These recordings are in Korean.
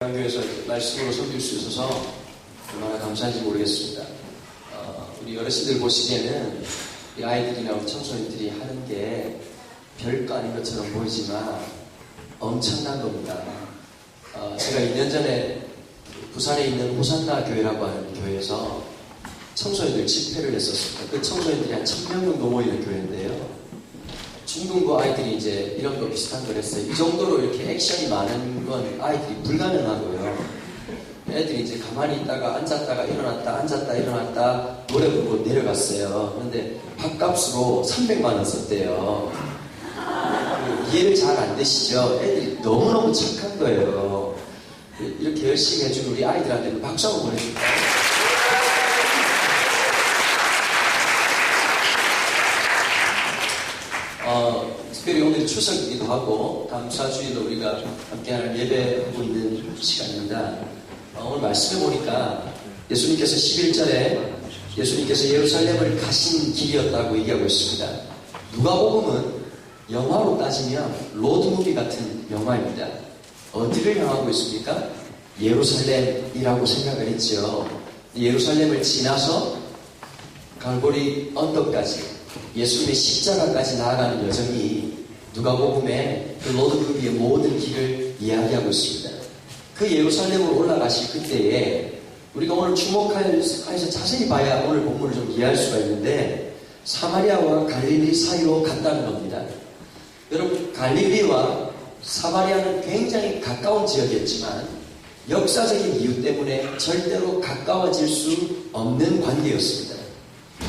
교회에서 말씀으로 섬길 수 있어서 얼마나 감사한지 모르겠습니다. 우리 어르신들 보시기에는 이 아이들이나 우리 청소년들이 하는 게 별거 아닌 것처럼 보이지만 엄청난 겁니다. 제가 2년 전에 부산에 있는 호산나 교회라고 하는 교회에서 청소년들 집회를 했었습니다. 그 청소년들이 한 1000명 정도 모이는 교회인데요. 중등부 아이들이 이제 이런 거 비슷한 걸 했어요. 이 정도로 이렇게 액션이 많은 건 아이들이 불가능하고요. 애들이 이제 가만히 있다가 앉았다가 일어났다 앉았다 일어났다 노래 부르고 내려갔어요. 그런데 밥값으로 300만 원 썼대요. 이해를 잘 안 되시죠? 애들이 너무너무 착한 거예요. 이렇게 열심히 해준 우리 아이들한테는 박수 한번 보내줄까요? 특별히 오늘 추석이기도 하고 다음 사주에도 우리가 함께하는 예배하고 있는 시간입니다. 오늘 말씀해 보니까 예수님께서 11절에 예수님께서 예루살렘을 가신 길이었다고 얘기하고 있습니다. 누가복음은 영화로 따지면 로드무비 같은 영화입니다. 어디를 향하고 있습니까? 예루살렘이라고 생각을 했죠. 예루살렘을 지나서 갈보리 언덕까지 예수님의 십자가까지 나아가는 여정이 누가복음의 그 로드무비의 모든 길을 이야기하고 있습니다. 그 예루살렘으로 올라가실 그때에 우리가 오늘 주목해서 자세히 봐야 오늘 본문을 좀 이해할 수가 있는데 사마리아와 갈릴리 사이로 갔다는 겁니다. 여러분, 갈릴리와 사마리아는 굉장히 가까운 지역이었지만 역사적인 이유 때문에 절대로 가까워질 수 없는 관계였습니다.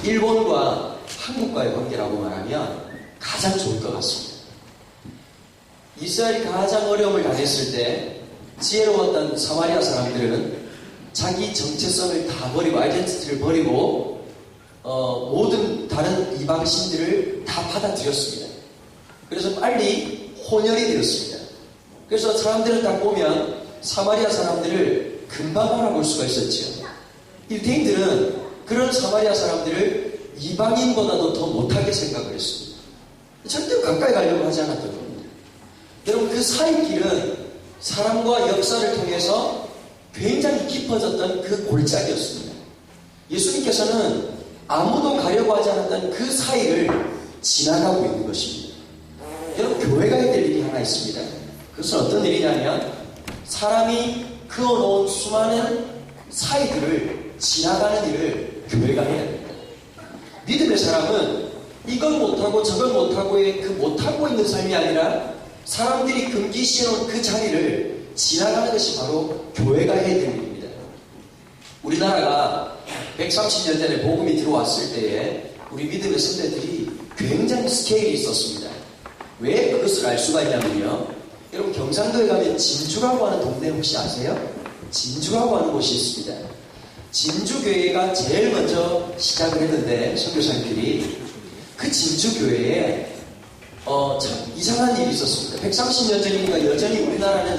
일본과 한국과의 관계라고 말하면 가장 좋을 것 같습니다. 이스라엘이 가장 어려움을 당했을 때 지혜로웠던 사마리아 사람들은 자기 정체성을 다 버리고 아이덴티티를 버리고 모든 다른 이방신들을 다 받아들였습니다. 그래서 빨리 혼혈이 되었습니다. 그래서 사람들을 딱 보면 사마리아 사람들을 금방 알아볼 수가 있었죠. 유대인들은 그런 사마리아 사람들을 이방인보다도 더 못하게 생각을 했습니다. 절대 가까이 가려고 하지 않았던 겁니다. 여러분, 그 사이길은 사람과 역사를 통해서 굉장히 깊어졌던 그 골짜기였습니다. 예수님께서는 아무도 가려고 하지 않았던 그 사이를 지나가고 있는 것입니다. 여러분, 교회가 해야 될 일이 하나 있습니다. 그것은 어떤 일이냐면 사람이 그어놓은 수많은 사이들을 지나가는 일을 교회가 해야 됩니다. 믿음의 사람은 이건 못하고 저건 못하고의 그 못하고 있는 삶이 아니라 사람들이 금기시해놓은 그 자리를 지나가는 것이 바로 교회가 해야 되는 일입니다. 우리나라가 130년 전에 복음이 들어왔을 때에 우리 믿음의 선배들이 굉장히 스케일이 있었습니다. 왜 그것을 알 수가 있냐면요. 여러분, 경상도에 가면 진주라고 하는 동네 혹시 아세요? 진주라고 하는 곳이 있습니다. 진주교회가 제일 먼저 시작을 했는데 선교사님들이 그 진주교회에 참 이상한 일이 있었습니다. 130년 전이니까 여전히 우리나라는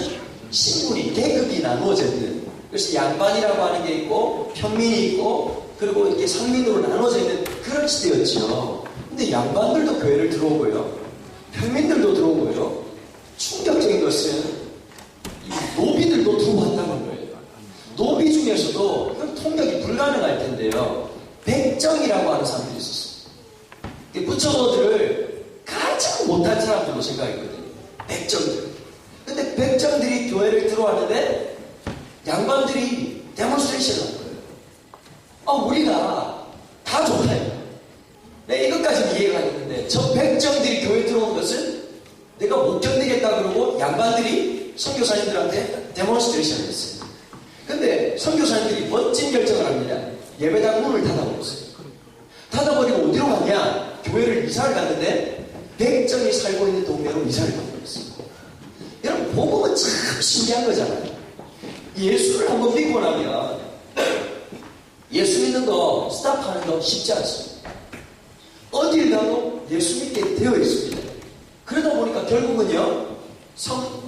신분이 계급이 나누어져 있는, 그래서 양반이라고 하는 게 있고 평민이 있고 그리고 이렇게 상민으로 나누어져 있는 그런 시대였죠. 근데 양반들도 교회를 들어오고요, 평민들도 들어오고요, 충격적인 것은 노비들도 들어왔다는 거예요. 노비 중에서도 통역이 불가능할 텐데요, 백정이라고 하는 사람들이 있었어요. 부처도들을 가장 못한 사람들로 생각했거든요. 백정들. 근데 백정들이 교회를 들어왔는데 양반들이 데몬스트레이션을 한 거예요. 우리가 다 좋아요. 내가 이것까지는 이해가 안 됐는데 저 백정들이 교회 들어온 것은 내가 못 견디겠다 그러고 양반들이 선교사님들한테 데몬스트레이션을 했어요. 근데 선교사님들이 멋진 결정을 합니다. 예배당 문을 닫아버렸어요. 닫아버리고 어디로 갔냐? 교회를 이사를 갔는데 백정이 살고 있는 동네로 이사를 가버렸어요. 여러분, 복음은 참 신기한 거잖아요. 예수를 한번 믿고 나면 예수 믿는 거 스탑하는 거 쉽지 않습니다. 어딜 가도 예수 믿게 되어 있습니다. 그러다 보니까 결국은요,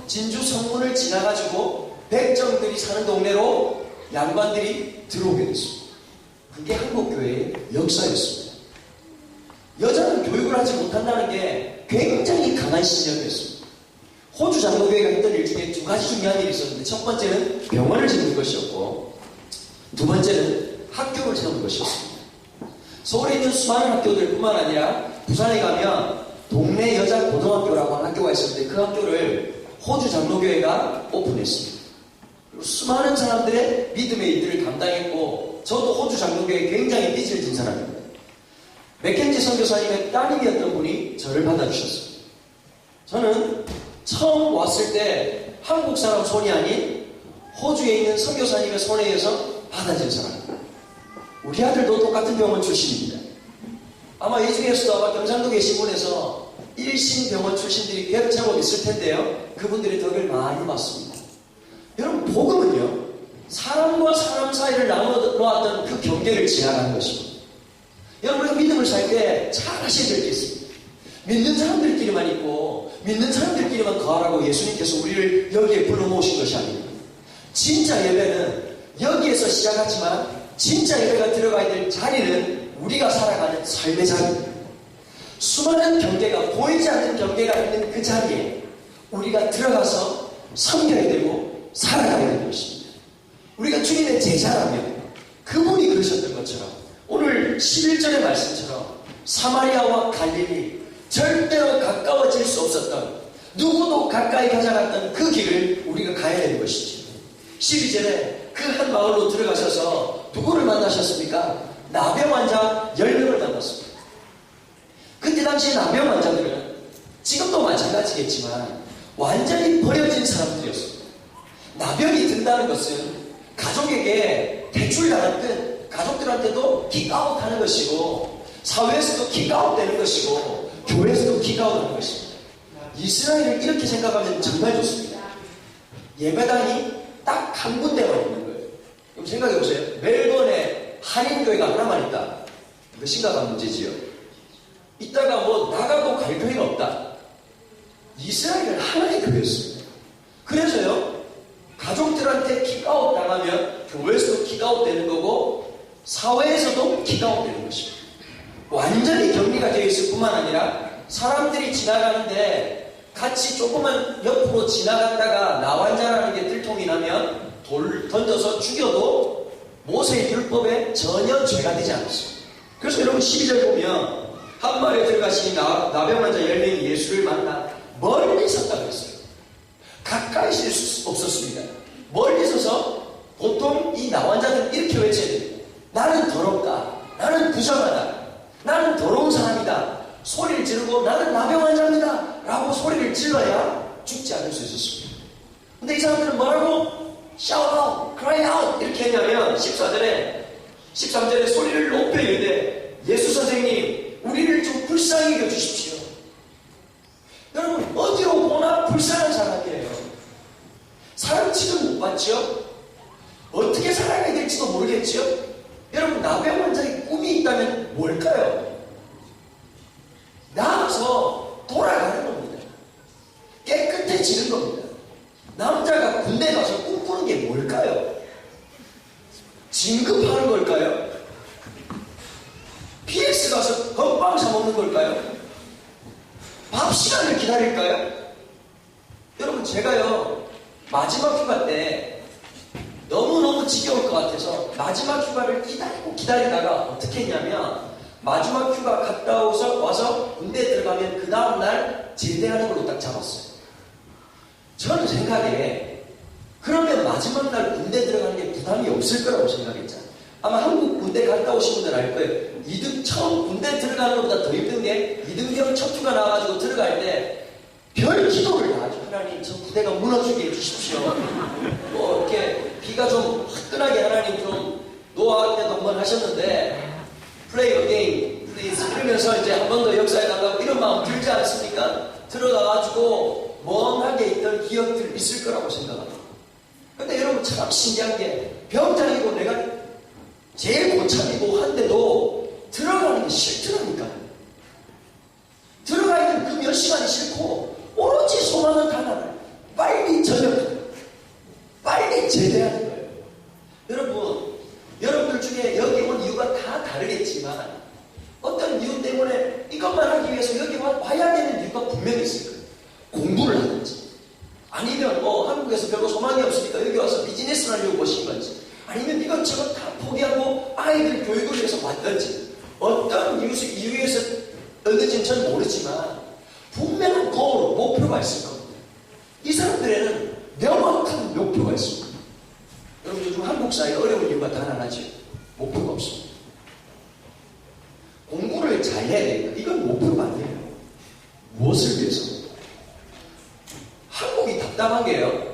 진주 성문을 지나가지고 백정들이 사는 동네로 양반들이 들어오게 됐습니다. 그게 한국교회의 역사였습니다. 여자는 교육을 하지 못한다는 게 굉장히 강한 신념이었습니다. 호주 장로교회가 했던 일 중에 두 가지 중요한 일이 있었는데, 첫 번째는 병원을 짓는 것이었고, 두 번째는 학교를 세우는 것이었습니다. 서울에 있는 수많은 학교들뿐만 아니라 부산에 가면 동네 여자 고등학교라고 하는 학교가 있었는데, 그 학교를 호주 장로교회가 오픈했습니다. 그리고 수많은 사람들의 믿음의 일들을 감당했고, 저도 호주 장로교회에 굉장히 빚을 진 사람입니다. 맥켄지 선교사님의 따님이었던 분이 저를 받아주셨습니다. 저는 처음 왔을 때 한국 사람 손이 아닌 호주에 있는 선교사님의 손에 의해서 받아진 사람입니다. 우리 아들도 똑같은 병원 출신입니다. 아마 이 중에서도 아마 경상도 계신 분에서 일신 병원 출신들이 제법 있을 텐데요. 그분들의 덕을 많이 받습니다. 여러분, 복음은요, 사람과 사람 사이를 나눠놓았던 그 경계를 지나가는 것입니다. 여러분, 우리가 믿음을 살 때 잘 하셔야 될 게 있습니다. 믿는 사람들끼리만 있고 믿는 사람들끼리만 거하라고 예수님께서 우리를 여기에 불러모으신 것이 아닙니다. 진짜 예배는 여기에서 시작하지만 진짜 예배가 들어가야 될 자리는 우리가 살아가는 삶의 자리입니다. 수많은 경계가, 보이지 않는 경계가 있는 그 자리에 우리가 들어가서 섬겨야 되고 살아가야 되는 것입니다. 우리가 주님의 제자라면 그분이 그러셨던 것처럼 오늘 11절의 말씀처럼 사마리아와 갈릴리, 절대로 가까워질 수 없었던, 누구도 가까이 가지 않았던 그 길을 우리가 가야 되는 것이죠. 12절에 그 한 마을로 들어가셔서 누구를 만나셨습니까? 나병 환자 10명을 만났습니다. 그때 당시 나병 환자들은 지금도 마찬가지겠지만 완전히 버려진 사람들이었습니다. 나병이 든다는 것은 가족에게 대출당한 가족들한테도 킥아웃하는 것이고, 사회에서도 킥아웃되는 것이고, 교회에서도 킥아웃하는 것입니다. 이스라엘을 이렇게 생각하면 정말 좋습니다. 예배당이 딱 한 군데만 있는 거예요. 그럼 생각해 보세요. 멜번에 한인교회가 하나만 있다. 이거 심각한 문제지요. 이따가 뭐 나가고 갈 교회가 없다. 이스라엘은 하나의 교회였습니다. 그래서요, 가족들한테 킥아웃 당하면 교회에서도 킥아웃 되는 거고 사회에서도 킥아웃 되는 것입니다. 완전히 격리가 되어 있을 뿐만 아니라 사람들이 지나가는데 같이 조금만 옆으로 지나갔다가 나환자라는 게 들통이 나면 돌 던져서 죽여도 모세의 율법에 전혀 죄가 되지 않았습니다. 그래서 여러분 12절 보면 한 마을에 들어가시니 나병 환자 10명이 예수를 만나 멀리 섰다 그랬어요. 가까이 있을 수 없었습니다. 멀리 서서 보통 이 나환자들은 이렇게 외쳐야 됩니다. 나는 더럽다. 나는 부정하다. 나는 더러운 사람이다. 소리를 지르고 나는 나병 환자입니다. 라고 소리를 질러야 죽지 않을 수 있었습니다. 근데 이 사람들은 뭐라고? shout out, cry out 이렇게 했냐면 13절에 소리를 높여 이르되 예수 선생님 우리를 좀 불쌍히 여주십시오. 여러분 어디로 보나 불쌍한 사람이에요. 사람 취급 못 받죠? 어떻게 살아가야 될지도 모르겠죠? 여러분 나병 환자의 꿈이 있다면 뭘까요? 나아서 돌아가는 겁니다. 깨끗해지는 겁니다. 남자가 군대 가서 꿈꾸는 게 뭘까요? 진급하는 걸까요? PS 가서 건빵 사먹는 걸까요? 밥 시간을 기다릴까요? 여러분 제가요 마지막 휴가 때 너무너무 지겨울 것 같아서 마지막 휴가를 기다리다가 어떻게 했냐면 마지막 휴가 갔다 와서 군대에 들어가면 그 다음날 제대하는 걸로 딱 잡았어요. 저는 생각에 그러면 마지막 날 군대 들어가는 게 부담이 없을 거라고 생각했잖아요. 아마 한국 군대 갔다 오신 분들 알 거예요. 처음 군대 들어가는 것보다 더 힘든 게 이등병 첫 휴가 나와가지고 들어갈 때 별 기도를 나와줘. 하나님 저 부대가 무너지게 해주십시오. 뭐 이렇게 비가 좀 화끈하게 하나님 좀 노아할 때도 한번 하셨는데 play a game please 이러면서 이제 한 번 더 역사에 나가고 이런 마음 들지 않습니까? 들어가가지고 멍하게 있던 기억들 있을 거라고 생각합니다. 근데 여러분 참 신기한 게 병장이고 내가 제일 고참이고 한데도 들어가는 게 싫더라니까. 들어가 있는 그 몇 시간이 싫고 오로지 소망은 하나를 빨리 전역하는, 빨리 제대하는 거예요. 여러분, 여러분들 중에 여기 온 이유가 다 다르겠지만 어떤 이유 때문에 이것만 하기 위해서 여기 와야 되는 이유가 분명히 있을 거예요. 공부를 하든지 아니면 뭐 한국에서 별로 소망이 없으니까 여기 와서 비즈니스를 하려고 오신 건지, 아니면 이것저것 다 포기하고 아이들 교육을 위해서 왔던지, 어떤 이유에서 얻는지는 전 모르지만 분명한 목표가 있을 겁니다. 이 사람들에는 명확한 목표가 있습니다. 여러분, 요즘 한국 사회 어려운 이유가 단 하나죠. 목표가 없습니다. 공부를 잘 해야 됩니다. 이건 목표가 아니에요. 무엇을 위해서? 한국이 답답한 게요,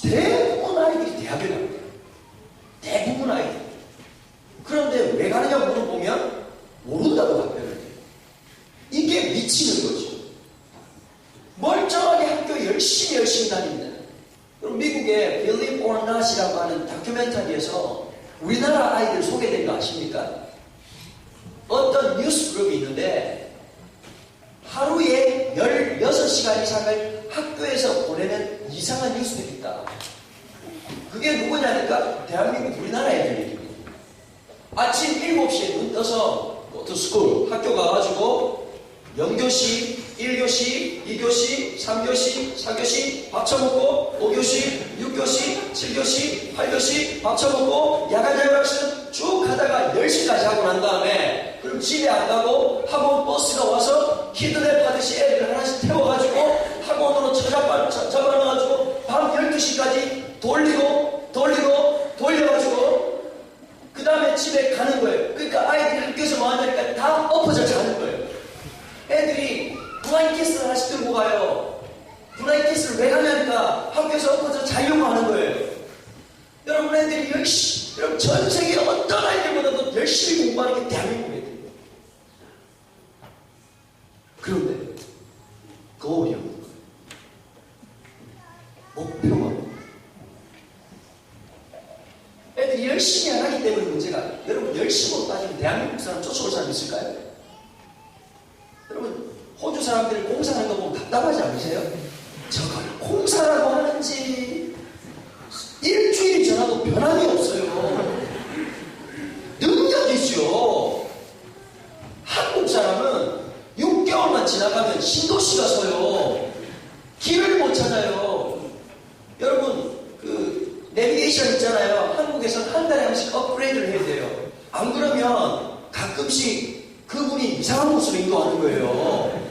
대부분 아이들이 대학에 갑니다. 대부분 아이들. 그런데 왜 가느냐고 물어보면 모른다고 답변을 해요. 이게 미치는 거죠. 멀쩡하게 학교 열심히 다닙니다. 그럼 미국의 Believe or Not이라고 하는 다큐멘터리에서 우리나라 아이들 소개된 거 아십니까? 어떤 뉴스 그룹이 있는데 하루에 16시간 이상을 학교에서 보내는 이상한 뉴스들이 있다. 그게 누구냐니까 대한민국 우리나라 애들입니다. 아침 7시에 눈 떠서 go to school, 학교 가가지고 0교시, 1교시, 2교시, 3교시, 4교시 밥 처먹고 5교시, 6교시, 7교시, 8교시 밥 처먹고 야간자율학습 쭉 하다가 10시까지 하고 난 다음에 그럼 집에 안 가고 학원 버스가 와서 키드랩 하듯이 애들 하나씩 태워가지고 학원으로 잡아놔가지고 밤 12시까지 돌려가지고 그 다음에 집에 가는 거예요. 그러니까 아이들이 학교에서 뭐 하냐니까 다 엎어져 자는 거예요. 애들이 블라인키스를 하나씩 들고 가요. 블라인키스를 왜 가냐니까 학교에서 엎어져 자려고 하는 거예요. 여러분, 애들이 여러분, 전 세계 어떤 아이들보다도 열심히 공부하는 게 대한민국 애들이에요. 그런데 거울이 없는 거예요. 목표가 없는 거예요. 애들이 열심히 안 하기 때문에 문제가, 여러분, 열심으로 따지면 대한민국 사람 쫓아올 사람 있을까요? 여러분, 호주 사람들이 공사하는 거 보면 답답하지 않으세요? 저걸 공사라고 하는지 일주일이 지나도 변함이 없어요. 능력이죠. 한국 사람은 6개월만 지나가면 신도시가 서요. 길을 못 찾아요. 여러분, 그 내비게이션 있잖아요. 한국에서는 한 달에 한 번씩 업그레이드를 해야 돼요. 안 그러면 가끔씩 그분이 이상한 곳으로 인도하는 거예요.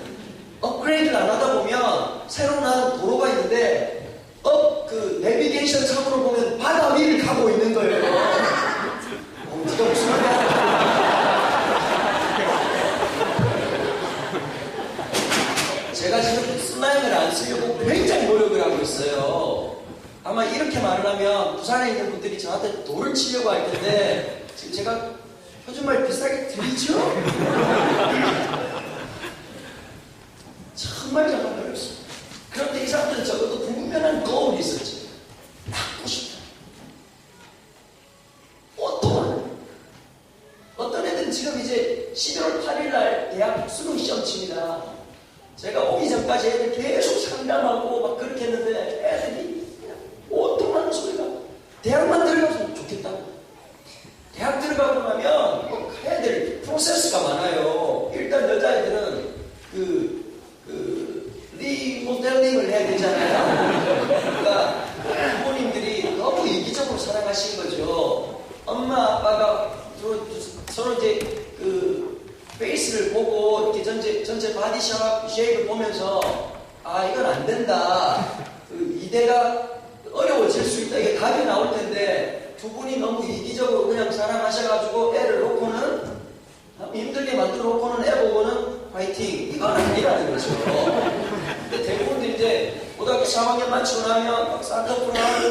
업그레이드를 안 하다 보면 새로 나온 도로가 있는데 그 내비게이션 상으로 보면 바다 위를 가고 있는 거예요. 네가 무슨 말이야? 제가 지금 슬라임을 안 쓰려고 굉장히 노력을 하고 있어요. 아마 이렇게 말을 하면 부산에 있는 분들이 저한테 돌을 치려고 할 텐데 지금 제가 표준말 비슷하게 들리죠? 정말 어렵습니다. 그런데 이 사람들은 적어도 분명한 거울이 있었지. 낳고 싶다. 어떤 애들은 지금 이제 11월 8일날 대학 수능 시험 칩니다. 제가 오기 전까지 애들 계속 상담하고 막 그렇게 했는데 애들이 그냥 온통하는 소리가 대학만 들어가면 좋겠다고. 대학 들어가고 나면 꼭 해야 될 프로세스가 많아요. 일단 여자애들은 리모델링을 해야 되잖아요. 그러니까 부모님들이 너무 이기적으로 사랑하신 거죠. 엄마, 아빠가 서로 이제 페이스를 보고 이렇게 전체 바디 쉐입을 보면서 이건 안 된다. 이대가 어려워질 수 있다. 이게 답이 나올 텐데 두 분이 너무 이기적으로 그냥 사랑하셔가지고 애를 놓고는 힘들게 만들어 놓고는 애 보고는 화이팅. 이건 아니라는 거죠. 근데 대부분들 이제 고등학교 3학년 마치고 나면 막 산타프로 하고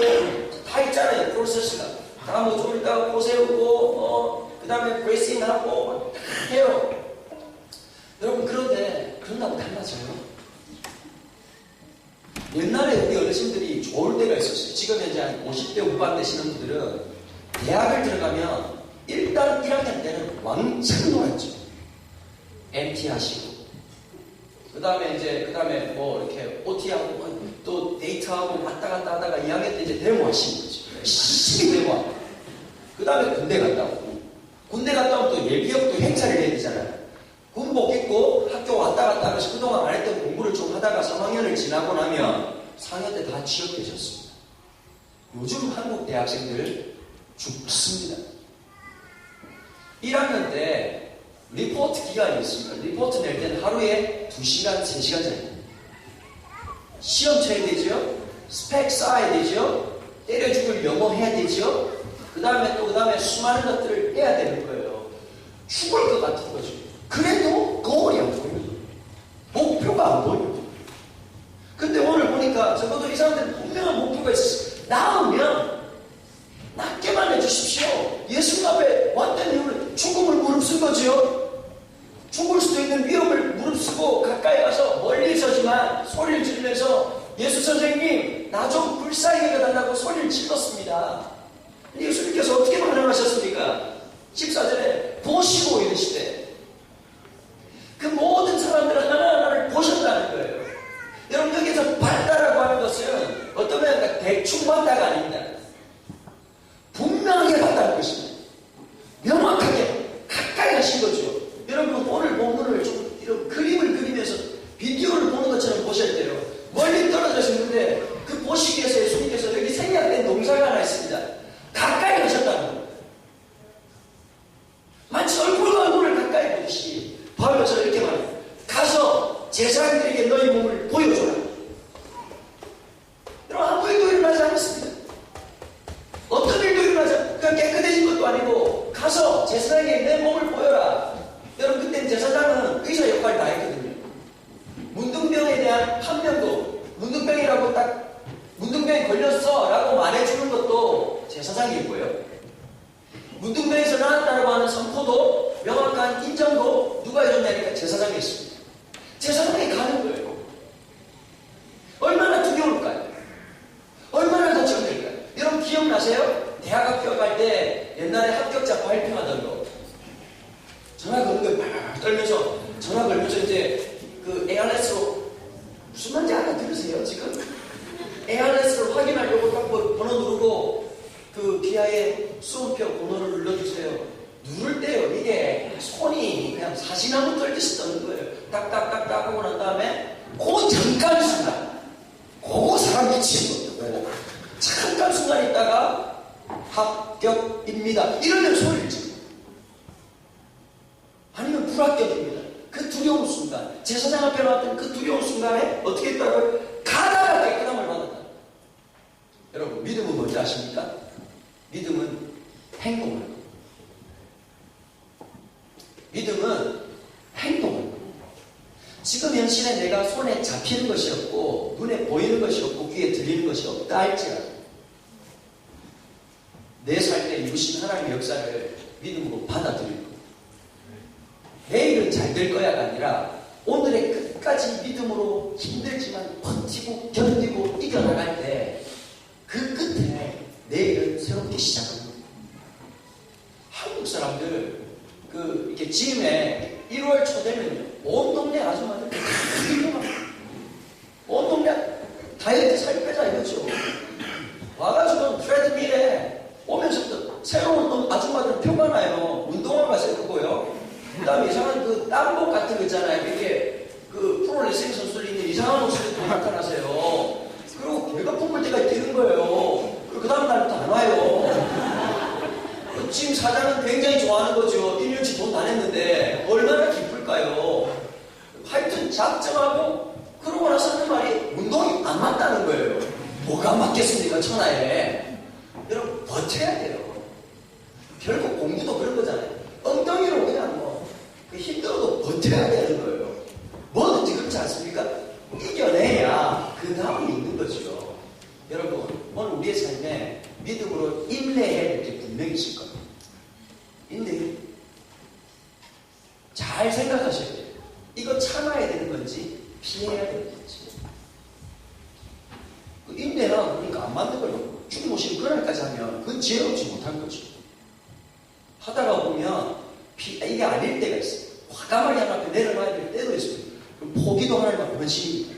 다 있잖아요. 프로세스가. 다 뭐 좀 이따가 코 세우고 그 다음에 브레이싱 하고 다 해요. 여러분, 그런데 그런다고 달라져요? 옛날에 우리 어르신들이 좋을 때가 있었어요. 지금 현재 한 50대 후반 되시는 분들은 대학을 들어가면 일단 1학년 때는 왕창 놀았죠. MT 하시고 그 다음에 뭐 이렇게 OT하고 또 데이트하고 왔다 갔다 하다가 2학년 때 이제 데모 하시는 거죠. 열심히 데모하고 그 다음에 군대 갔다 오고 군대 갔다 오면 또 예비역도 행사를 해야 되잖아요. 군복 입고 학교 왔다 갔다 하면서 그동안 안 했던 공부를 좀 하다가 3학년을 지나고 나면 4년 때 다 취업되셨습니다. 요즘 한국 대학생들 죽습니다. 1학년 때 리포트 기간이 있습니다. 리포트 낼 때는 하루에 2시간, 3시간 전에 시험 쳐야 되죠. 스펙 쌓아야 되죠. 때려 죽을 영어 해야 되죠. 그 다음에 수많은 것들을 해야 되는 거예요. 죽을 것 같은 거죠. 그래도 거울이 안 보여요. 목표가 안 보여요. 근데 오늘 보니까 적어도 이 사람들은 분명한 목표가 있었어요. 나오면 낫게만 해주십시오. 예수님 앞에 왔던 이유는 죽음을 무릅쓴 거죠. 죽을 수도 있는 위험을 무릅쓰고 가까이 가서 멀리 서지만 소리를 지르면서 예수 선생님 나 좀 불쌍히 여겨달라고 소리를 질렀습니다. 예수님께서 어떻게 반응하셨습니까? 14절에 보시고 이르시되 그 모든 사람들은 하나하나를 보셨다는 거예요. 여러분 여기서 봤다라고 하는 것은 어떤 면에서 대충 봤다가 아닙니다. 분명하게 봤다는 것입니다. 명확하게 가까이 가신 거죠. 여러분 오늘 본문을 좀 이런 그림을 그리면서 비디오를 보는 것처럼 보셔야 돼요. 멀리 떨어져 있는데 그 보시기 위해서 예수님께서 여기 생략된 동사가 하나 있습니다. 가까이 가셨다는 거예요. 마치 얼굴과 얼굴을 가까이 보듯이 바울처럼 이렇게 말해요. 가서 제사장들에게 너희 몸을 보여줘라. 여러분 아무 일도 일어나지 않았습니다. 어떤 일도 일어나지 않았습니다. 그냥 깨끗해진 것도 아니고 가서 제사장에게 내 몸을 보여라. 여러분 그때 제사장은 의사 역할을 다 했거든요. 문둥병에 대한 판명도 문둥병이라고 딱 문둥병에 걸렸어 라고 말해주는 것도 제사장이고요. 문둥병에서 나왔다고 하는 선포도 명확한 인정도 누가 해줬냐니까 제사장이 했습니다. 제사장이 가는 거예요. 얼마나 두려울까요? 얼마나 걱정될까요? 여러분 기억나세요? 대학 합격할 때 옛날에 합격자 발표하던 거 전화 거는 거에 막 떨면서 전화 걸면서 이제 그 ARS로 무슨 말인지 알아들으세요 지금? ARS를 확인하려고 딱 번호 누르고 그 기아의 수험표 번호를 눌러주세요. 누를 때요 이게 손이 그냥 사시나무 떨듯이 떠는 거예요. 딱딱딱딱 하고 난 다음에 그 잠깐 순간 그거 사람 미치는 거예요. 잠깐 순간 있다가 합격입니다 이러면 소리를 지르고 아니면 불합격입니다. 그 두려운 순간 제사장 앞에 나왔던 그 두려운 순간에 어떻게 했다고요? 가다가 깨끗함을 받았다. 여러분 믿음은 뭔지 아십니까? 믿음은 행동을 합니다. 믿음은 행동을 합니다. 지금 현실에 내가 손에 잡히는 것이 없고 눈에 보이는 것이 없고 귀에 들리는 것이 없다 할지라도 내 삶에 이루신 하나님의 역사를 믿음으로 받아들일 겁니다. 내일은 잘 될 거야가 아니라 오늘의 끝까지 믿음으로 힘들지만 버티고 견디고 이겨나갈 때 그 끝에 내일은 새롭게 시작합니다. 한국 사람들 이렇게 짐에 1월 초 되면요 온 동네 아줌마들 다 이동합니다. 온 동네 다이어트 살 빼자 이거죠. 와가지고 트레드밀에 오면서부터 새로운 아줌마들 표가 나요. 운동화 가서 입고요. 그 다음에 이상한 그 땀복 같은 거 있잖아요. 이렇게 그 프로레슬링 선수들 있는 이상한 옷을 또 나타나세요. 그리고 배가 품을 때까지 뛰는 거예요. 그 다음 날부터 안 와요. 지금 사장은 굉장히 좋아하는 거죠. 1년치 돈 다 냈는데 얼마나 기쁠까요? 하여튼 작정하고 그러고 나서 하는 말이 운동이 안 맞다는 거예요. 뭐가 안 맞겠습니까 천하에. 여러분 버텨야 돼요. 결국 공부도 그런 거잖아요. 엉덩이로 그냥 힘들어도 버텨야 되는 거예요. 뭐든지 그렇지 않습니까? 이겨내야 그 다음이 있는 거죠. 여러분 오늘 우리의 삶에 믿음으로 인내해야 될 게 분명히 있을 겁니다. 인내 잘 생각하셔야 돼요. 이거 참아야 되는 건지 피해야 되는 건지. 그 인내랑 그러니까 안 맞는 걸로 죽 모시는 그날까지 하면 그건 지혜 없지 못한 거죠. 하다가 보면 이게 아닐 때가 있어요. 과감하게 하나 앞에 내려놔야 될 때도 있어요. 포기도 하나님 앞에 원칙입니다.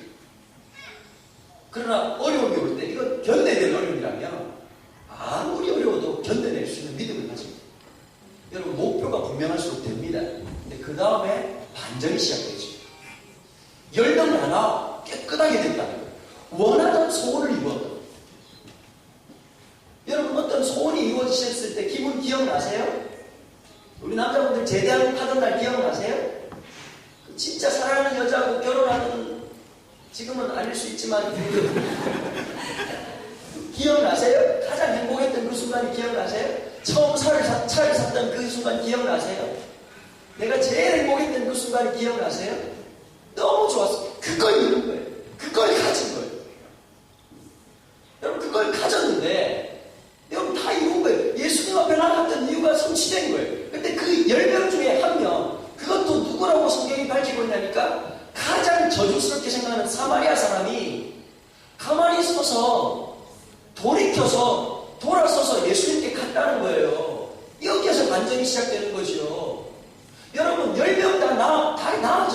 그러나 어려움이 올 때 이거 견뎌야 되는 어려움이라면 아무리 어려워도 견뎌낼 수 있는 믿음을 가집니다. 여러분 목표가 분명할수록 됩니다. 근데 그 다음에 반전이 시작되죠. 열던 하나 깨끗하게 됐다는 거예요. 원하던 소원이 이루어지셨을 때 기분 기억나세요? 우리 남자분들 제대하던 날 기억나세요? 진짜 사랑하는 여자하고 결혼하는, 지금은 아닐 수 있지만 기억나세요? 가장 행복했던 그 순간이 기억나세요? 처음 차를 샀던 그 순간 기억나세요? 내가 제일 행복했던 그 순간이 기억나세요? 너무 좋았어요. 그걸 이룬 거예요. 그걸 가진 거예요. 여러분, 그걸 가졌는데 여러분 다 이룬 거예요. 예수님 앞에 나갔던 이유가 성취된 거예요. 근데 그 10명 중에 한 명, 그것도 누구라고 성경이 밝히고 있냐니까, 가장 저주스럽게 생각하는 사마리아 사람이 가만히 서서 돌아서서 예수님께 갔다는 거예요. 여기에서 반전이 시작되는 거죠. 여러분, 10명 다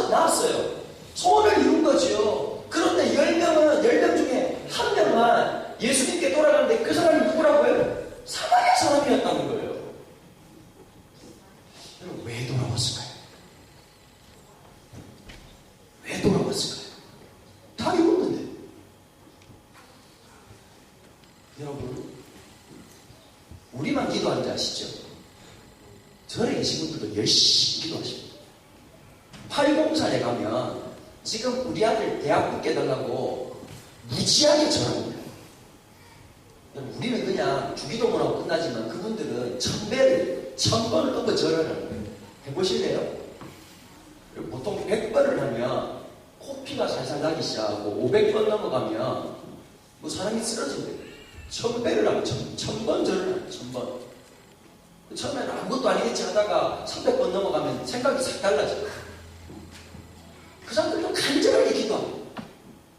나왔어요. 소원을 이룬 거죠. 그런데 10명 중에 한 명만 예수님께 돌아가는데 그 사람이 누구라고요? 사마리아 사람이었다는 거예요. 여러분, 왜 돌아왔을까요? 왜 돌아왔을까요? 다 이뤘는데. 여러분, 우리만 기도하는지 아시죠? 절에 계신 분들도 열심히 기도하십니다. 804에 가면 지금 우리 아들 대학 붙게 달라고 무지하게 절합니다. 우리는 그냥 주기도문하고 끝나지만 그분들은 1000번을 넘어 절하는 거예요. 해보실래요? 보통 100번을 하면 코피가 살살 나기 시작하고 500번 넘어가면 뭐 사람이 쓰러진대요. 1000배를 하면 1000번 절을 하면 1000번. 처음에는 아무것도 아니겠지 하다가 300번 넘어가면 생각이 싹 달라져요. 그 사람들도 간절하게 기도합니다.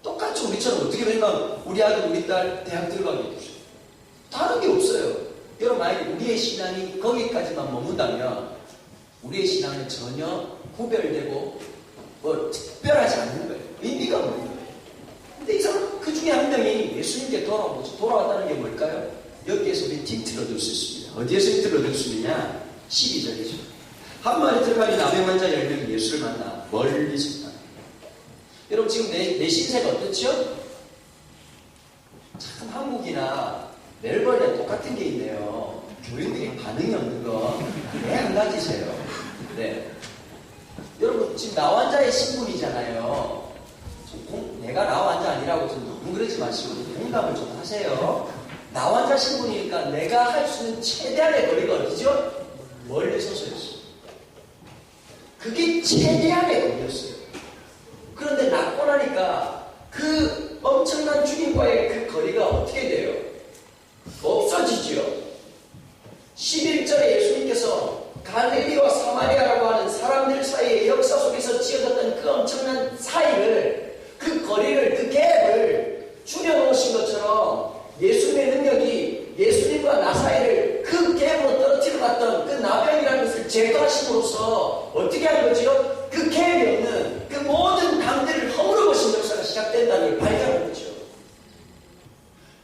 똑같이 우리처럼 어떻게 되면 우리 아들, 우리 딸 대학 들어가게 해주세요. 다른 게 없어요. 여러분, 만약에 우리의 신앙이 거기까지만 머문다면 우리의 신앙은 전혀 구별되고 뭐 특별하지 않는 거예요. 의미가 없는 거예요. 근데 이 사람 그 중에 한 명이 예수님께 돌아왔다는 게 뭘까요? 여기에서 우리 힌트를 얻을 수 있습니다. 어디에서 힌트를 얻을 수 있느냐? 12절이죠. 한 마리 들어가니 남의 만자 10명이 예수를 만나 멀리서 있다. 여러분, 지금 내 신세가 어떻죠? 참 한국이나 멜버른에 똑같은 게 있네요. 교인들이 반응이 없는 거 왜 안 가지세요? 네. 여러분, 지금 나환자의 신분이잖아요. 내가 나환자 아니라고 좀 너무 그러지 마시고 공감을 좀 하세요. 나환자 신분이니까 내가 할 수 있는 최대한의 거리가 어디죠? 멀리 서서였어요. 그게 최대한의 거리였어요. 그런데 낳고 나니까 그 엄청난 주님과의 그 거리가 어떻게 돼요? 없어지죠. 11절에 예수님께서 갈릴리와 사마리아라고 하는 사람들 사이의 역사 속에서 지어졌던 그 엄청난 사이를, 그 거리를, 그 갭을 줄여놓으신 것처럼 예수님의 능력이 예수님과 나 사이를 그 갭으로 떨어뜨려놨던 그 나병이라는 것을 제거하심으로써 어떻게 하는 거죠? 그 갭이 없는 그 모든 강들을 허물어 보신 역사가 시작된다는 걸 발견하는 거죠.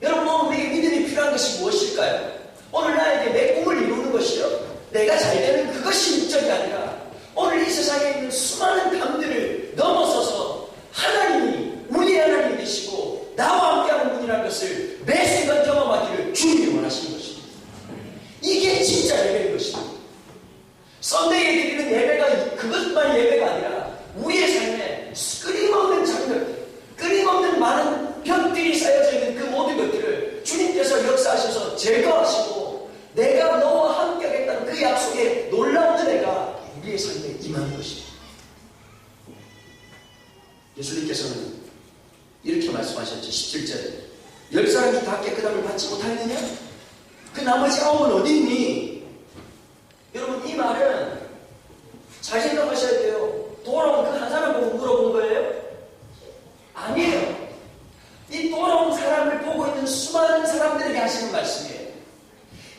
여러분, 오늘 우리에게 믿음이 필요한 것이 무엇일까요? 오늘 나에게 내 꿈을 이루는 것이요, 내가 잘 되는 그것이 목적이 아니라 오늘 이 세상에 있는 수많은 강들을 넘어서서 하나님이, 우리의 하나님이 계시고 나와 함께하는 분이라는 것을 매 순간 경험하기를 주님이 원하시는 것입니다. 이게 진짜 예배인 것입니다. 썬데이에 드리는 예배가 그것만 예배가 아니라 우리의 삶에 끊임없는 장면, 끊임없는 많은 벽들이 쌓여져 있는 그 모든 것들을 주님께서 역사하셔서 제거하시고 내가 너와 함께 하겠다는 그 약속에 놀라운 은혜가 우리의 삶에 임하는 것입니다. 예수님께서는 이렇게 말씀하셨죠. 17절에 10사람이 다 깨끗함을 받지 못하느냐? 그 나머지 9은 어디 있니? 여러분, 이 말은 잘 생각하셔야 돼요. 돌아온 그 한 사람 보고 물어본 거예요? 아니에요. 이 돌아온 사람을 보고 있는 수많은 사람들에게 하시는 말씀이에요.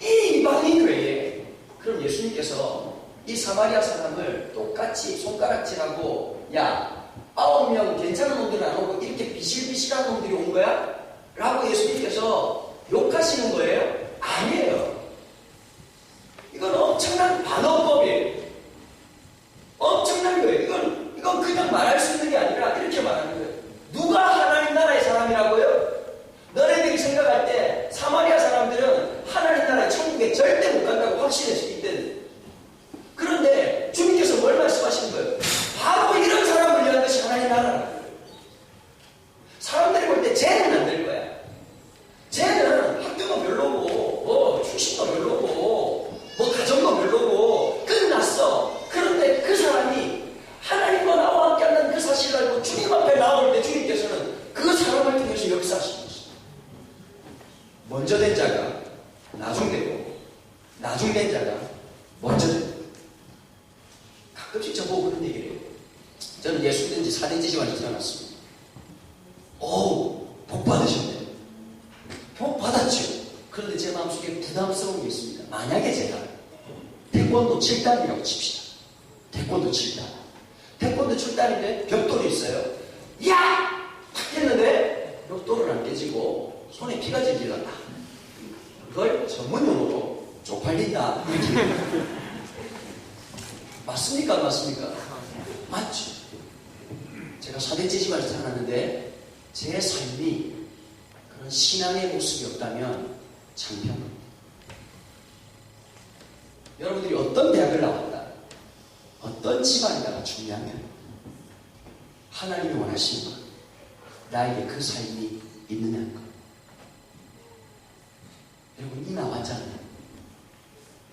이 이방인 외에, 그럼 예수님께서 이 사마리아 사람을 똑같이 손가락질하고, 야, 9명 괜찮은 놈들은 안 오고 이렇게 비실비실한 놈들이 온 거야? 라고 예수님께서 욕하시는 거예요? 아니에요. 이건 엄청난 반어법이에요. 엄청난 거예요. 이건 그냥 말할 수 있는 게 아니라 이렇게 말하는 거예요. 누가 하나님 나라의 사람이라고요? 너네들이 생각할 때 사마리아 사람들은 하나님 나라의 천국에 절대 못 간다고 확신했을 이때는. 그런데 주님께서 뭘 말씀하시는 거예요? 바로 이런 사람을 위한 것이 하나님의 나라라는 거예요. 사람들이 볼 때 쟤는 안 될 거야. 쟤는 학교도 별로고 뭐 출신도 별로고 뭐 가정도 별로고 끝났어. 그런데 그 사람이 하나님과 나와 함께 한다는 그 사실을 알고 주님 앞에 나올 때 주님께서는 그 사람을 통해서 역사하시는 것입니다. 먼저 된 자가 나중 되고 나중 된 자가 먼저 되고. 가끔씩 저보고 그런 얘기를 해요. 저는 예수 믿은 지 4년째 지만에 태어났습니다. 복 받으셨네요. 복 받았죠. 그런데 제 마음속에 부담스러운 게 있습니다. 만약에 제가 태권도 7단이라고 칩시다. 태권도 7단. 태권도 7단인데 벽돌이 있어요. 야! 탁 했는데 벽돌은 안 깨지고 손에 피가 질질렀다. 그걸 전문용어로 쪽팔린다. 이렇게 맞습니까? 안 맞습니까? 맞죠. 제가 4대째 집안에서 태어났는데 제 삶이 그런 신앙의 모습이 없다면 창피합니다. 여러분들이 어떤 대학을 나왔다, 어떤 집안이다가 중요하면 하나님이 원하시는 것, 나에게 그 삶이 있느냐는 것. 여러분, 이 나왔잖아요.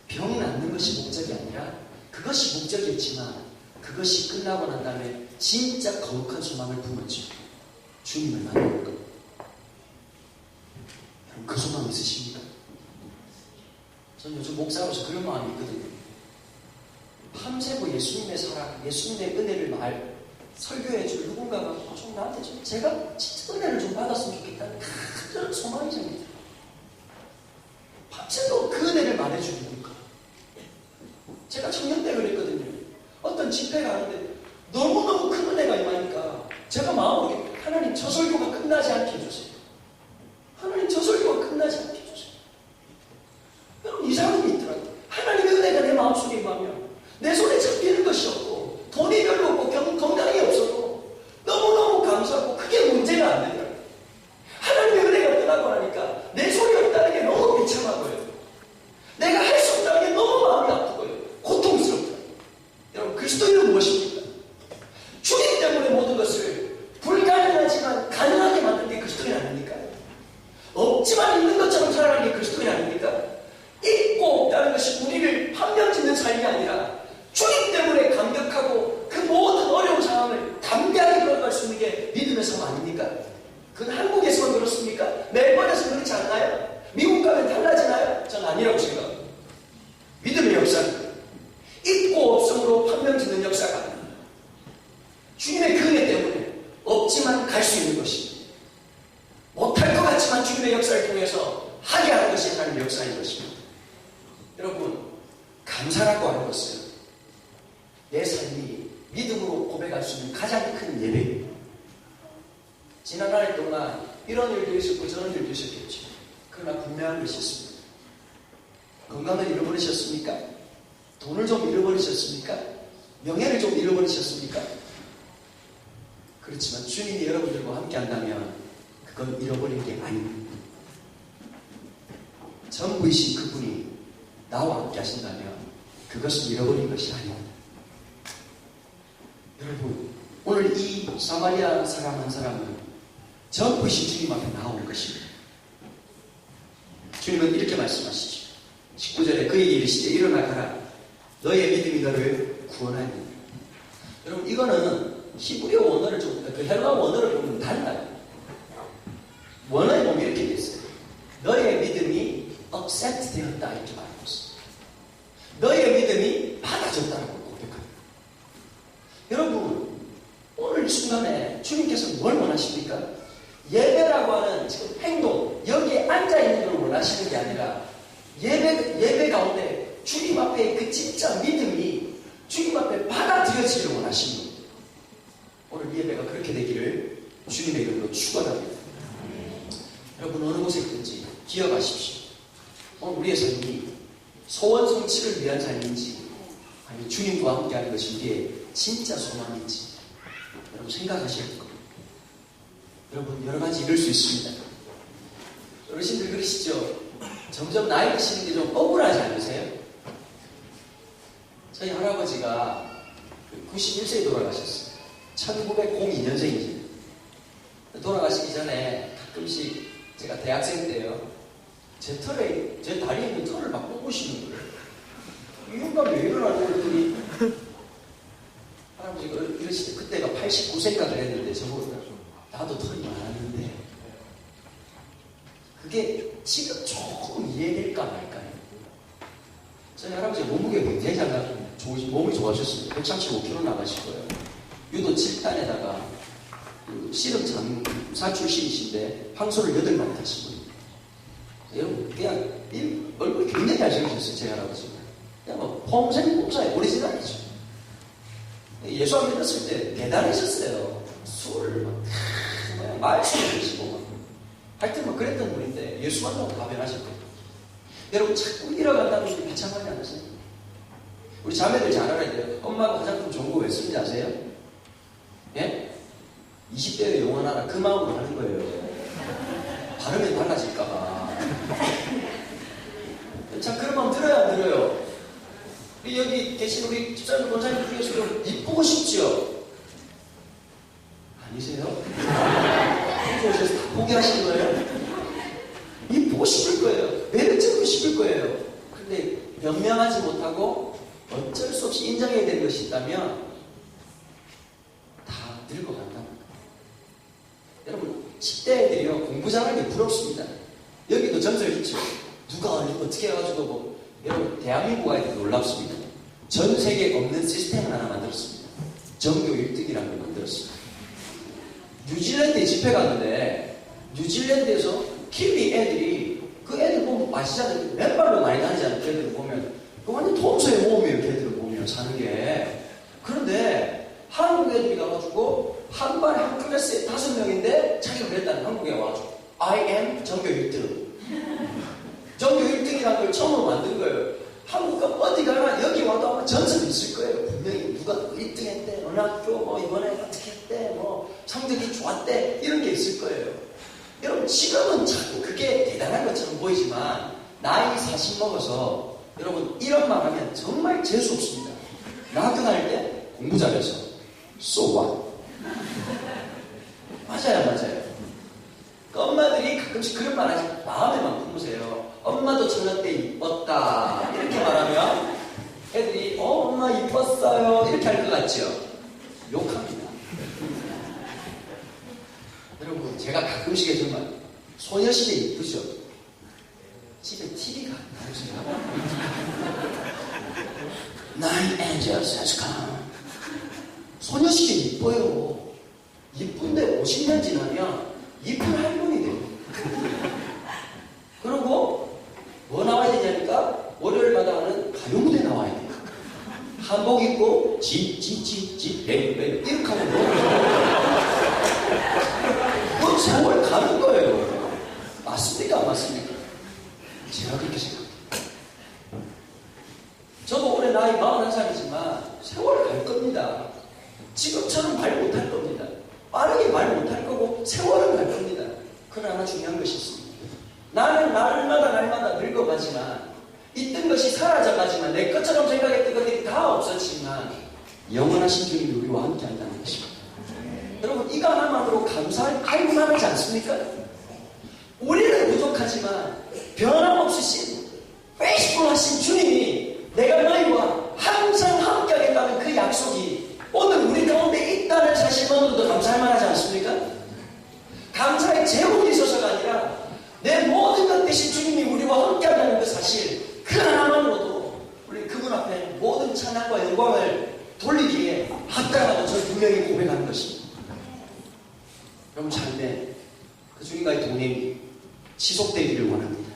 병 낫는 것이 목적이 아니라 그것이 목적이었지만 그것이 끝나고 난 다음에 진짜 거룩한 소망을 품었죠. 주님을 만나는 것. 여러분, 그 소망 있으십니까? 저는 요즘 목사로서 그런 마음이 있거든요. 밤새고 예수님의 사랑, 예수님의 은혜를 설교해 줄 누군가가 좀 나한테 좀 제가 진짜 은혜를 좀 받았으면 좋겠다는 그런 소망이 생깁니다. 밤새도 그 은혜를 말해주는 누군가. 제가 청년 때 그랬거든요. 어떤 집회 가는데 너무너무 큰 은혜가 임하니까 제가 마음으로 하나님 저 설교가 끝나지 않게 해주세요. 하나님 저 설교가 끝나지 않게 해주세요. 여러분, 이상한 게 있더라고요. 하나님의 은혜가 내 마음속에 임하면 내 손에 잡히는 것이 없고 돈이 별로 없고 건강이 없어도 너무너무 감사하고 그게 문제가 안 되더라고요. 하나님의 은혜가 떠나고 나니까 내 손이 없다는 게 너무 비참하고요. 내가 할 수 없다는 게 너무 마음이 아프고요. 고통스럽다. 여러분, 그리스도인은 무엇입니까? 주님 때문에 모든 것을 불가능하지만 가능하게 만든 게 그리스도인 아닙니까? 없지만 있는 것처럼 살아가는 게 그리스도인 아닙니까? 있고 없다는 것이 우리를 판명짓는 삶이 아니라 주님 때문에 감격하고 그 모든 어려운 상황을 담대하게 걸어갈 수 있는 게 믿음의 삶 아닙니까? 그건 한국에서만 그렇습니까? 멜번에서 그렇지 않나요? 미국 가면 달라지나요? 저는 아니라고 생각합니다. 믿음의 역사는 있고 없음으로 판명짓는 역사가 아닙니다. 주님의 그 은혜 때문에 없지만 갈 수 있는 것입니다. 못할 것 같지만 주님의 역사를 통해서 하게 하는 것이 하나님의 역사인 것입니다. 여러분, 감사라고 하는 것은 내 삶이 믿음으로 고백할 수 있는 가장 큰 예배입니다. 지난 한 해 동안 이런 일도 있었고 저런 일도 있었겠죠. 그러나 분명한 것이 있습니다. 건강을 잃어버리셨습니까? 돈을 좀 잃어버리셨습니까? 명예를 좀 잃어버리셨습니까? 그렇지만 주님이 여러분들과 함께 한다면 그건 잃어버린 게 아닙니다. 전부이신 그분이 나와 함께 하신다면 그것은 잃어버린 것이 아닙니다. 여러분, 오늘 이 사마리아 사람 한 사람은 전부이신 주님 앞에 나온 것입니다. 주님은 이렇게 말씀하시죠. 19절에 그에게 이르시되 일어나 가라. 너의 믿음이 너를 구원하리라. 여러분, 이거는 히브리어 원어를 그 헬라 원어를 보면 달라요. 원어에 보면 이렇게 되어 있어요. 너의 믿음이 accept 되었다 이렇게 말하고 있어요. 너의 믿음이 받아졌다라고 고백합니다. 여러분, 오늘 이 순간에 주님께서 뭘 원하십니까? 예배라고 하는 지금 행동, 여기에 앉아있는 걸 원하시는 게 아니라 예배 가운데 주님 앞에 그 진짜 믿음이 주님 앞에 받아들여지기를 원하시는 겁니다. 오늘 예배가 그렇게 되기를 주님의 이름으로 축원합니다. 여러분, 어느 곳에 있든지 기억하십시오. 오늘 우리의 삶이 소원 성취를 위한 삶인지 아니면 주님과 함께하는 것이 우리의 진짜 소망인지 여러분 생각하셔야 될 겁니다. 여러분, 여러 가지 이룰 수 있습니다. 어르신들 그러시죠? 점점 나이 드시는 게 좀 억울하지 않으세요? 저희 할아버지가 91세에 돌아가셨어요. 1902년생이지. 돌아가시기 전에 가끔씩 제가 대학생 때요. 제 다리에 있는 털을 막 뽑으시는 거예요. 이 인간 왜 이러라고 그랬더니 할아버지가 이러시대. 그때가 89세인가 그랬는데 저보다 나도 털이 많았는데 그게 지금 조금 이해될까 말까요? 저희 할아버지가 몸무게가 굉장히 몸이 좋아하셨습니다. 135kg 나가실 거예요. 유도 7단에다가 그 씨름장 사출신이신데 황소를 8마리 타신 거예요. 여러분 그냥 얼굴이 굉장히 잘생기셨어요. 제 할아버지가. 그냥 뭐 폼생 폼사에 오리지널이죠. 예수 안 믿었을 때 대단하셨어요. 술을 막 말씀을 드시고 하여튼 뭐 그랬던 분인데 예수 만나고 다 변하셨거든요. 여러분 자꾸 잃어간다는 게 비참하지 않으세요? 우리 자매들 잘 알아야 돼요. 엄마가 화장품 좋은 거 왜 쓰는지 아세요? 예? 20대에 영원하라 그 마음으로 하는 거예요. 바르면 달라질까봐. 참 그런 마음 들어요 안 들어요? 여기 계신 우리 집사님 권사님 중에서 이쁘고 싶지요? 아니세요? 혼자 오셔서 다 포기하신 거예요? 이쁘고 싶을 거예요. 매력적이고 싶을 거예요. 근데 변명하지 못하고 어쩔 수 없이 인정해야 될 것이 있다면 다 늙어간다는 거예요. 여러분 10대 애들이요 공부 잘하는 게 부럽습니다. 여기도 전설 있죠. 누가 어떻게 해가지고 뭐 여러분 대한민국 아이들 놀랍습니다. 전 세계에 없는 시스템을 하나 만들었습니다. 전교 1등이라는 걸 만들었습니다. 뉴질랜드에 집회 갔는데 뉴질랜드에서 키위 애들이 그 애들 보면 아시잖아요. 맨발로 많이 다니잖아요. 그 애들 보면 그 완전 통소의 모험이에요. 걔들을 보면 사는 게. 그런데 한국 애들이 가가지고 한 반에 한 클래스에 5명인데 자기가 그랬다는 한국에 와가지고 I am 전교 1등. 전교 1등이라는 걸 처음으로 만든 거예요. 한국 가 어디 가나 여기 와도 아마 전설이 있을 거예요. 분명히 누가 1등 했대, 어느 학교 뭐 이번에 어떻게 했대, 뭐 성적이 좋았대 이런 게 있을 거예요. 여러분 지금은 자꾸 그게 대단한 것처럼 보이지만 나이 40 먹어서 여러분 이런 말 하면 정말 재수 없습니다. 나 학교 다닐 때 공부 잘해서 so what? 맞아요. 그 엄마들이 가끔씩 그런 말 하지 마음에만 품으세요. 엄마도 저녁 때 이뻤다 이렇게 말하면 애들이 엄마 이뻤어요 이렇게 할 것 같죠? 욕합니다. 여러분 제가 가끔씩 정말 소녀시대 이쁘죠? 집에 TV가 안 나오세요? Nine angels has come. 소녀시대 이뻐요. 이쁜데 50년 지나면 이쁜 할머니 돼요. 그리고 뭐 나와야 되냐니까 월요일마다 하는 가요 무대 나와야 돼요. 한복 입고 지 이렇게 하면 그 세월 가는 거예요. 맞습니까? 안 맞습니까? 제가 그렇게 생각해요. 저도 올해 나이 41살이지만 세월 갈 겁니다. 지금처럼 말 못할 겁니다. 빠르게 말 못할 거고 세월은 갈 겁니다. 그러나 하나 중요한 것이 있습니다. 나는 날마다 늙어가지만 있던 것이 사라져가지만 내 것처럼 생각했던 것들이 다 없어지만 영원하신 주님이 우리와 함께 한다는 것입니다. 여러분 이거 하나만으로 감사할 만하지 않습니까? 우리는 부족하지만 변함없으신 페이스풀하신 주님이 내가 너희와 항상 함께 하겠다는 그 약속이 오늘 우리 가운데 있다는 사실만으로도 감사할 만하지 않습니까? 감사의 제목이 있어서가 아니라 내 모든 것 대신 주님이 우리와 함께 한다는 그 사실 그 하나만으로도 우리 그분 앞에 모든 찬양과 영광을 돌리기에 합당하다고 저는 분명히 고백하는 것입니다. 여러분 삶에 그 주님과의 동행이 지속되기를 원합니다.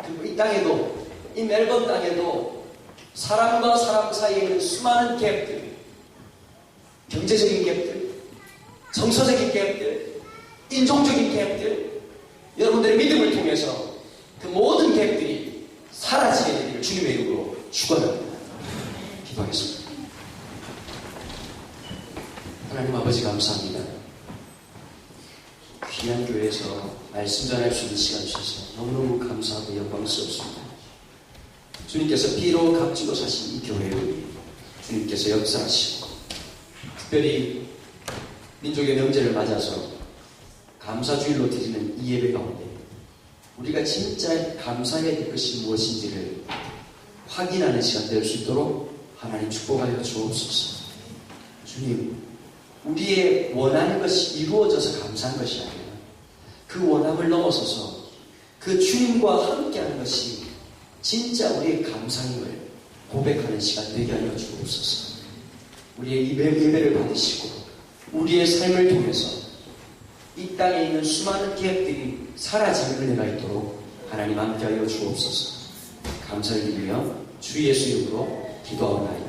그리고 이 땅에도 이 멜번 땅에도 사람과 사람 사이에 있는 수많은 갭들, 경제적인 갭들, 정서적인 갭들, 인종적인 갭들, 여러분들의 믿음을 통해서 그 모든 갭들이 사라지게 되기를 주님의 이름으로 축원합니다. 기도하겠습니다. 하나님 아버지 감사합니다. 귀한 교회에서 말씀 전할 수 있는 시간 주셔서 너무너무 감사하고 영광스럽습니다. 주님께서 피로 값지고 사신 이 교회를 주님께서 역사하시고 특별히 민족의 명제를 맞아서 감사주일로 드리는 이 예배 가운데 우리가 진짜 감사해야 될 것이 무엇인지를 확인하는 시간 될 수 있도록 하나님 축복하여 주옵소서. 주님, 우리의 원하는 것이 이루어져서 감사한 것이 아니라 그 원함을 넘어서서 그 주님과 함께하는 것이 진짜 우리의 감사임을 고백하는 시간 되게 하여 주옵소서. 우리의 예배를 받으시고 우리의 삶을 통해서 이 땅에 있는 수많은 계획들이 사라지는 은혜가 있도록 하나님 함께하여 주옵소서. 감사를 드리며 주 예수 이름으로 기도하옵나이다.